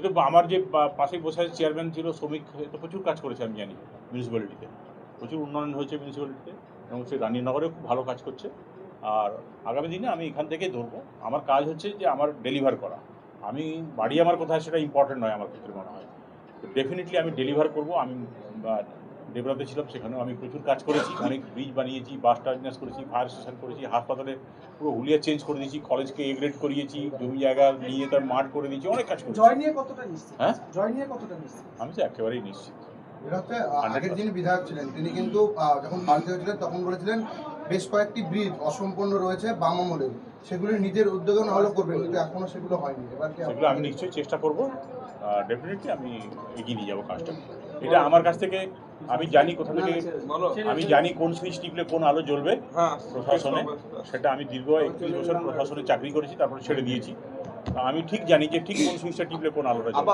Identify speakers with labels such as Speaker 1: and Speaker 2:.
Speaker 1: কিন্তু আমার যে পাশে বসে চেয়ারম্যান ছিল শ্রমিক, তো প্রচুর কাজ করেছে আমি জানি মিউনিসিপ্যালিটিতে, প্রচুর উন্নয়ন হয়েছে মিউনিসিপ্যালিটিতে, এবং সে রানীনগরেও খুব ভালো কাজ করছে। আর আগামী দিনে আমি এখান থেকেই ধরবো। আমার কাজ হচ্ছে যে আমার ডেলিভার করা। আমি বাড়ি আমার কোথায় সেটা ইম্পর্টেন্ট নয় আমার ক্ষেত্রে মনে হয়। তো ডেফিনেটলি আমি ডেলিভার করবো। আমি দেবরাতে ছিলাম, সেখানেও আমি প্রচুর কাজ করেছি, অনেক ব্রিজ বানিয়েছি, বাস টার্মিনাস করেছি, ফায়ার স্টেশন করেছি, হাসপাতালে পুরো হুলিয়া চেঞ্জ করে দিয়েছি, কলেজকে এ গ্রেড করিয়েছি, জমি জায়গা নিয়ে তার মাঠ করে দিয়েছি, অনেক কাজ করেছি।
Speaker 2: জয় নিয়ে কতটা নিশ্চিত?
Speaker 1: হ্যাঁ,
Speaker 2: জয় নিয়ে কতটা নিশ্চিত?
Speaker 1: আমি তো একেবারেই নিশ্চিত।
Speaker 3: এটা হচ্ছে আগের যিনি বিধায়ক ছিলেন তিনি কিন্তু যখন প্রার্থী হয়েছিলেন তখন বলেছিলেন বেশ কয়েকটি ব্রিজ অসম্পূর্ণ রয়েছে বাম আমলের, সেগুলি নিজের উদ্যোগে না হলেও করবেন, কিন্তু এখনো সেগুলো হয়নি। এবার
Speaker 1: সেগুলো আমি নিশ্চয়ই চেষ্টা করবো, ডেফিনেটলি আমি এগিয়ে নিয়ে যাবো কাজটা। এটা আমার কাছ থেকে আমি জানি কোথা থেকে, আমি জানি কোন সুইচ টিপলে কোন আলো জ্বলবে প্রশাসনে। সেটা আমি দীর্ঘ 31 বছর প্রশাসনে চাকরি করেছি, তারপরে ছেড়ে দিয়েছি। আমি ঠিক জানি যে ঠিক কোন সুইচটা টিপলে কোন আলোটা জ্বলবে।